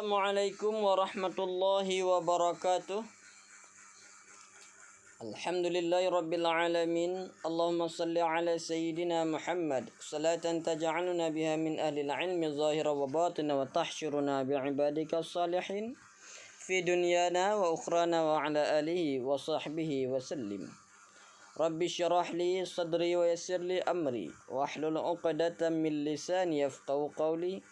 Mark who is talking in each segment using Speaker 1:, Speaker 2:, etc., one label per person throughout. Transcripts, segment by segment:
Speaker 1: Assalamualaikum warahmatullahi wabarakatuh. Alhamdulillahi rabbil alamin. Allahumma salli ala sayyidina Muhammad salatan taj'aluna biha min ahli al-ilmi zahira wa batina wa tahsyuruna bi'ibadika salihin fi dunyana wa ukhrana wa ala alihi wa sahbihi wa sallim. Rabbi syrah li sadri wa yassir li amri wa ahlul 'uqdatam min lisani yafqahu qawli.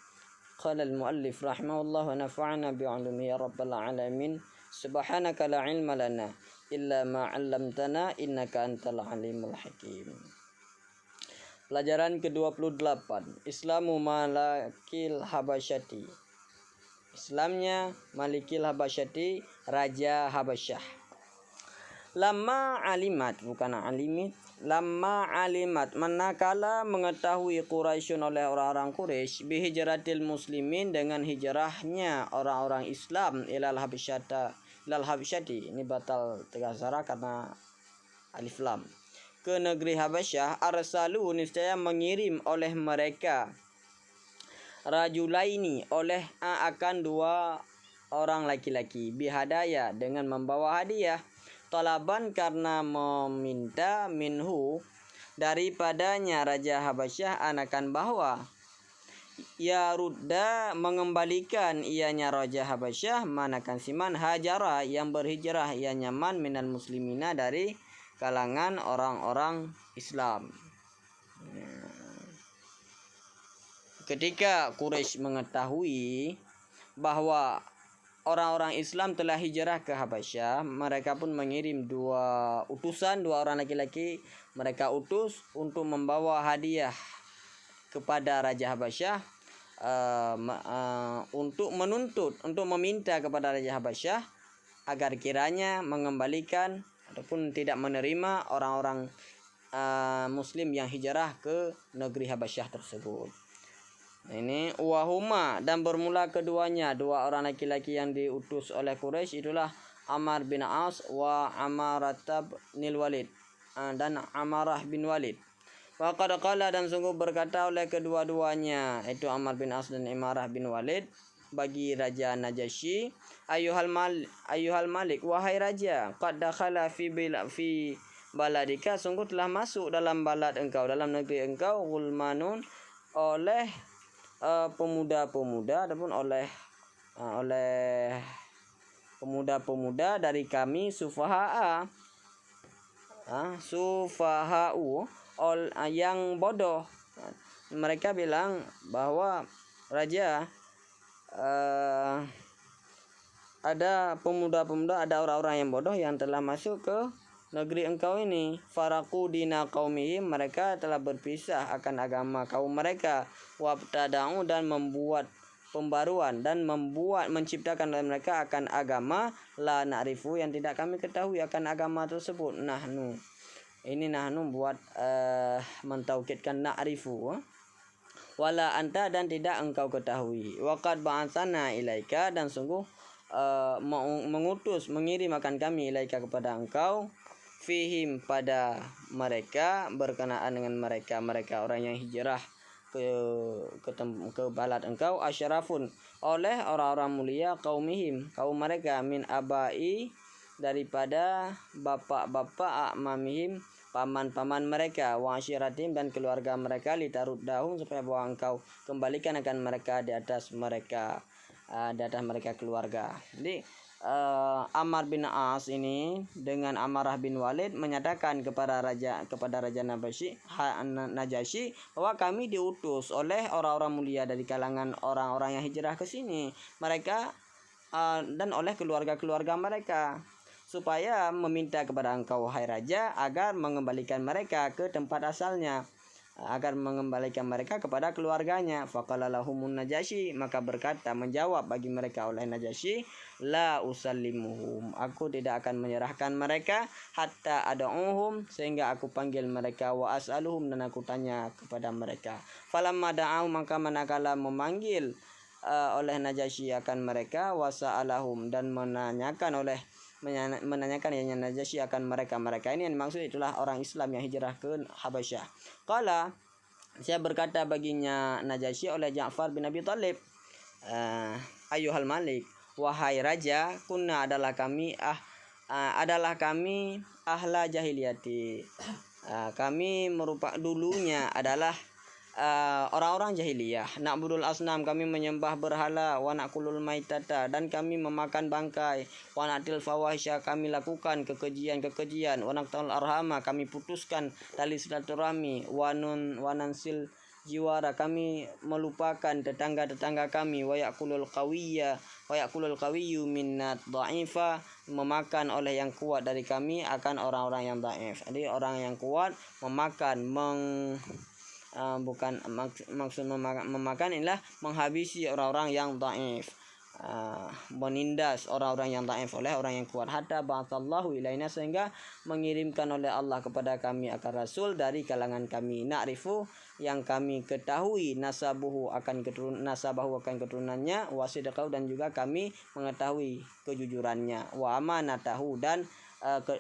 Speaker 1: Qala al-muallif rahimahullah wa nafa'ana bi'ulumi ya rabbal alamin. Subhanaka la ilma lana illa ma 'allamtana innaka antal alimul hakim. Pelajaran ke-28. Islamu Malikil Habasyati. Islamnya Malikil Habasyati, Raja Habasyah. Lama alimat, bukan alimit. Lama alimat, manakala mengetahui Quraisyun oleh orang-orang Quraisy bihijratil muslimin, dengan hijrahnya orang-orang Islam ilal Habasyati. Ini batal tegasara karena alif lam. Ke negeri Habasyah, arsalu, niscaya mengirim oleh mereka, rajulaini, oleh akan dua orang laki-laki, bihadaya, dengan membawa hadiah, talaban, karena meminta, minhu, daripadanya Raja Habasyah, anakan bahwa ya rudda, mengembalikan ianya Raja Habasyah, manakan siman, hajara, yang berhijrah, ianya man, minal muslimina, dari kalangan orang-orang Islam. Ketika Quraisy mengetahui bahwa orang-orang Islam telah hijrah ke Habasyah, mereka pun mengirim dua orang laki-laki, mereka utus untuk membawa hadiah kepada Raja Habasyah, untuk meminta kepada Raja Habasyah agar kiranya mengembalikan ataupun tidak menerima orang-orang Muslim yang hijrah ke negeri Habasyah tersebut. Ini wahuma, dan bermula keduanya, dua orang laki-laki yang diutus oleh Quraisy itulah Ammar bin As wa Amarah bin Walid, dan Amarah bin Walid. Wa qad qala, dan sungguh berkata oleh kedua-duanya, itu Ammar bin As dan Amarah bin Walid, bagi Raja Najasyi, Ayyuhal Malik, wahai Raja, qad dakhala fi baladika, sungguh telah masuk dalam balad engkau, dalam negeri engkau, gulmanun, oleh pemuda-pemuda, ataupun oleh pemuda-pemuda dari kami, sufaha'u, yang bodoh. Mereka bilang bahwa Raja, ada pemuda-pemuda, ada orang-orang yang bodoh yang telah masuk ke negeri engkau ini. Faraku dina qaumihim, mereka telah berpisah akan agama kaum mereka. Wabtada'u, dan membuat pembaruan, dan menciptakan oleh mereka akan agama, la na'rifu, yang tidak kami ketahui akan agama tersebut. Nahnu buat mentaukidkan na'rifu, wala anta, dan tidak engkau ketahui. Waqad ba'atsana ilaika, dan sungguh mengirim akan kami ilaika, kepada engkau, fihim, pada mereka, berkenaan dengan mereka orang yang hijrah ke balad engkau, asyarafun, oleh orang-orang mulia, kaum mereka, min abai, daripada bapak-bapak, amamihim, paman-paman mereka, wa asyiratim, dan keluarga mereka, litaruddahum, supaya bahwa engkau kembalikan akan mereka di atas mereka keluarga. Jadi Ammar bin As ini dengan Amarah bin Walid menyatakan kepada Raja Najasyi bahwa kami diutus oleh orang-orang mulia dari kalangan orang-orang yang hijrah ke sini, mereka dan oleh keluarga-keluarga mereka, supaya meminta kepada engkau, wahai Raja, agar mengembalikan mereka ke tempat asalnya, agar mengembalikan mereka kepada keluarganya. Faqala lahumun Najasyi, maka berkata, menjawab bagi mereka oleh Najasyi, la usallimuhum, aku tidak akan menyerahkan mereka, hatta ad'uhum, sehingga aku panggil mereka, wa as'aluhum, dan aku tanya kepada mereka. Falamma da'au, maka manakala memanggil oleh Najasyi akan mereka, wa sa'alahum, dan menanyakan yang Najasyi akan mereka ini yang dimaksud itulah orang Islam yang hijrah ke Habasyah. Qala, saya berkata baginya Najasyi oleh Ja'far bin Abi Thalib, Ayyuhal malik, wahai raja, kunna adalah kami ahla jahiliyati. Kami merupakan dulunya adalah orang-orang jahiliyah. Na'budul asnam, kami menyembah berhala, wa na'kulul maitata, dan kami memakan bangkai, wa na'til fawahisya, kami lakukan kekejian, wa naqtal arhama, kami putuskan tali silaturahmi, wa nansil jiwara, kami melupakan tetangga-tetangga kami, wa ya'kulul qawiyyu minnat dha'ifa, memakan oleh yang kuat dari kami akan orang-orang yang dhaif. Jadi orang yang kuat memakan maksud memakan inilah menghabisi orang-orang yang dhaif, menindas orang-orang yang dhaif oleh orang yang kuat. Hatta ba'atsallahu ilaina, sehingga mengirimkan oleh Allah kepada kami akan rasul dari kalangan kami. Na'rifu, yang kami ketahui, nasabahu akan keturunannya, wasidqahu, dan juga kami mengetahui kejujurannya, wa amanatahu, dan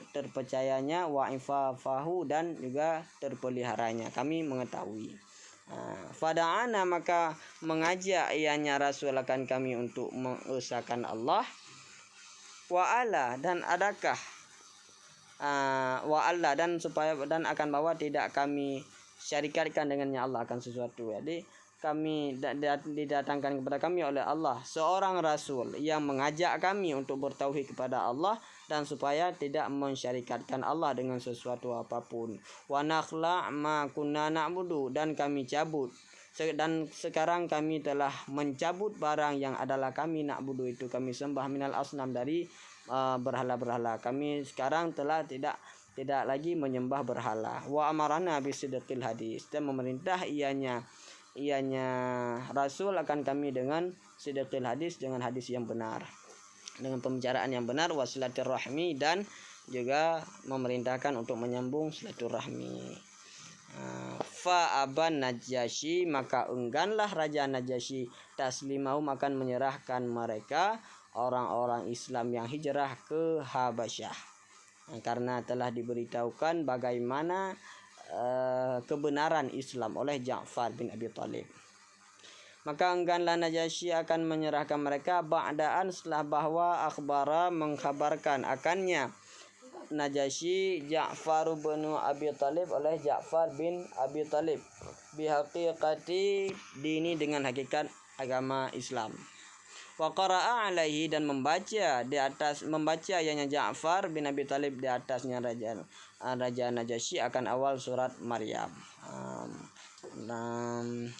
Speaker 1: terpercayanya, wa ifafahu, dan juga terpeliharanya, kami mengetahui. Fada'ana, maka mengajak ianya rasul akan kami untuk mengesahkan Allah. Wa'ala, dan adakah wa'ala, dan supaya dan akan bahwa tidak kami syarikatkan dengannya Allah akan sesuatu. Jadi kami didatangkan kepada kami oleh Allah seorang rasul yang mengajak kami untuk bertauhid kepada Allah dan supaya tidak mensyarikatkan Allah dengan sesuatu apapun. Wa nakhla ma kunna na'budu, dan kami cabut, dan sekarang kami telah mencabut barang yang adalah kami na'budu, itu kami sembah, minal asnam, dari berhala-berhala. Kami sekarang telah tidak lagi menyembah berhala. Wa amarana bisidqil hadis, dan memerintah ianya rasul akan kami dengan sidqil hadis, dengan hadis yang benar, dengan pembicaraan yang benar, wasilaturrahmi, dan juga memerintahkan untuk menyambung silaturahmi. Fa aban Najasyi, maka engganlah Raja Najasyi, taslimahum, akan menyerahkan mereka orang-orang Islam yang hijrah ke Habasyah, karena telah diberitahukan bagaimana kebenaran Islam oleh Ja'far bin Abi Thalib. Maka engganlah Najasyi akan menyerahkan mereka ba'daan, setelah bahwa akhbara, mengkhabarkan akannya Najasyi Ja'far bin Abi Thalib oleh Ja'far bin Abi Thalib bihaqiqati dini, dengan hakikat agama Islam. Wa qara'a alaihi, dan membaca ianya Ja'far bin Abi Thalib di atasnya Raja Najasyi akan awal surat Maryam.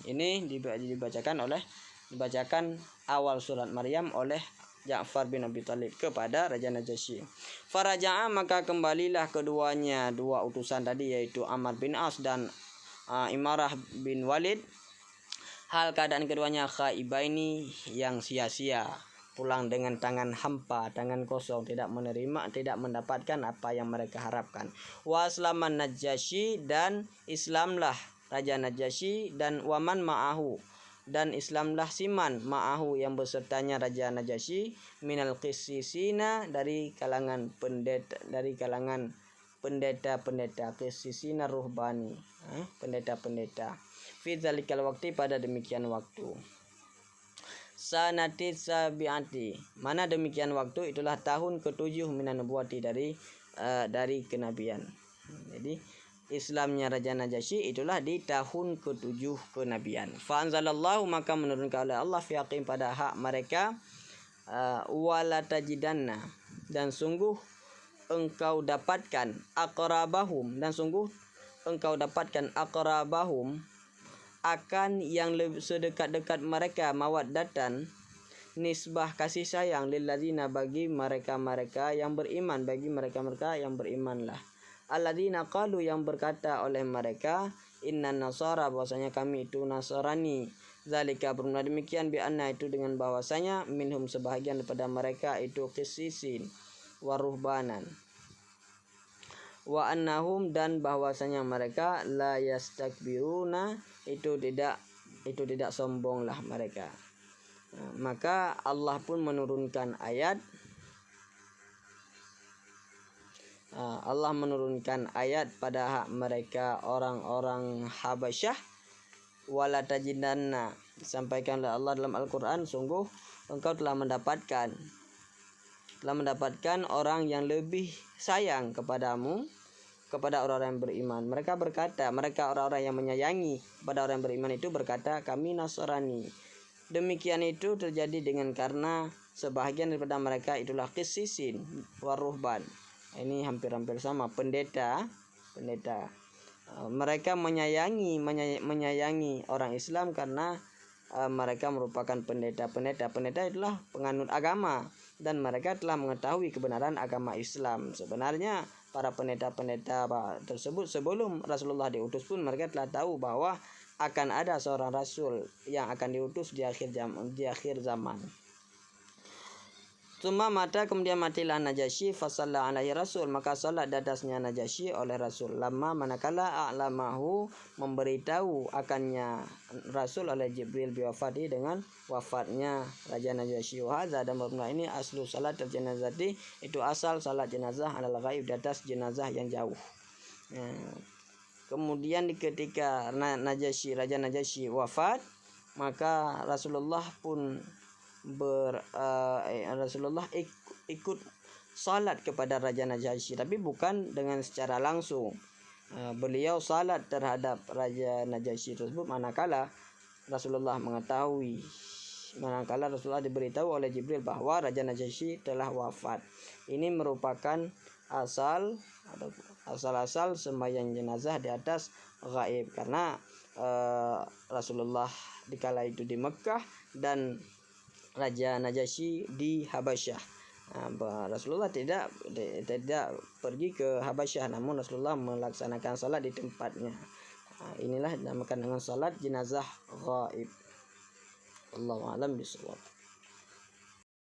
Speaker 1: Ini dibacakan awal surat Maryam oleh Ja'far bin Abi Thalib kepada Raja Najasyi. Faraja'a, maka kembalilah keduanya, dua utusan tadi, yaitu Amr bin As dan Imarah bin Walid, hal keadaan keduanya khaibaini, yang sia-sia, pulang dengan tangan hampa, tangan kosong, tidak mendapatkan apa yang mereka harapkan. Wa aslaman Najasyi, dan Islamlah Raja Najasyi, dan waman ma'ahu, dan Islamlah siman ma'ahu, yang besertanya Raja Najasyi, minal qissisina, dari kalangan pendeta qissisina ruhbani, pendeta fi dzalikal waktu, pada demikian waktu. Sanati sabiati, mana demikian waktu, itulah tahun ke-7 minan nubuwati, dari kenabian. Jadi Islamnya Raja Najasyi itulah di tahun ke-7 kenabian. Fa anzalallahu, maka menurunkan oleh Allah, fi haqqin, pada hak mereka, wala tajidanna, dan sungguh engkau dapatkan aqrabahum, akan yang lebih sedekat-dekat mereka, mawaddatan, nisbah kasih sayang, lilladzina, bagi mereka-mereka yang beriman, lah, alladzina qalu, yang berkata oleh mereka, inna nasara, bahwasanya kami itu Nasrani, zalika, bermula demikian, bi anna, itu dengan bahwasanya, minhum, sebahagian daripada mereka itu qissisin wa ruhbanan, wa annahum, dan bahwasanya mereka la yastakbiruna, itu tidak sombonglah mereka. Maka Allah pun menurunkan ayat, pada hak mereka orang-orang Habasyah, wala tajidanna, disampaikan oleh Allah dalam Al-Quran, sungguh engkau telah mendapatkan orang yang lebih sayang kepadamu, kepada orang-orang yang beriman. Mereka orang-orang yang menyayangi kepada orang yang beriman itu berkata, kami Nasrani. Demikian itu terjadi karena sebahagian daripada mereka itulah qisisin waruhban. Ini hampir-hampir sama, pendeta. Mereka menyayangi orang Islam karena mereka merupakan pendeta. Pendeta itulah penganut agama, dan mereka telah mengetahui kebenaran agama Islam. Sebenarnya para pendeta-pendeta tersebut sebelum Rasulullah diutus pun mereka telah tahu bahwa akan ada seorang rasul yang akan diutus di akhir zaman. Kemudian matilah Najasyi, fasalla alaihi rasul, maka salat di atasnya Najasyi oleh Rasul. Lama manakala a'lamahu, memberitahu akannya Rasul oleh Jibril biwafati, dengan wafatnya Raja Najasyi. Hadza, dan bermula ini aslu salat jenazati, itu asal salat jenazah alal ghaib, di atas jenazah yang jauh. Kemudian ketika Raja Najasyi wafat, maka Rasulullah pun ikut salat kepada Raja Najasyi, tapi bukan dengan secara langsung. Beliau salat terhadap Raja Najasyi tersebut manakala Rasulullah diberitahu oleh Jibril bahwa Raja Najasyi telah wafat. Ini merupakan asal sembahyang jenazah di atas gaib, karena Rasulullah dikala itu di Mekah dan Raja Najasyi di Habasyah. Rasulullah tidak pergi ke Habasyah, namun Rasulullah melaksanakan salat di tempatnya. Inilah dinamakan dengan salat jenazah gaib. Allahu a'lam bishawab.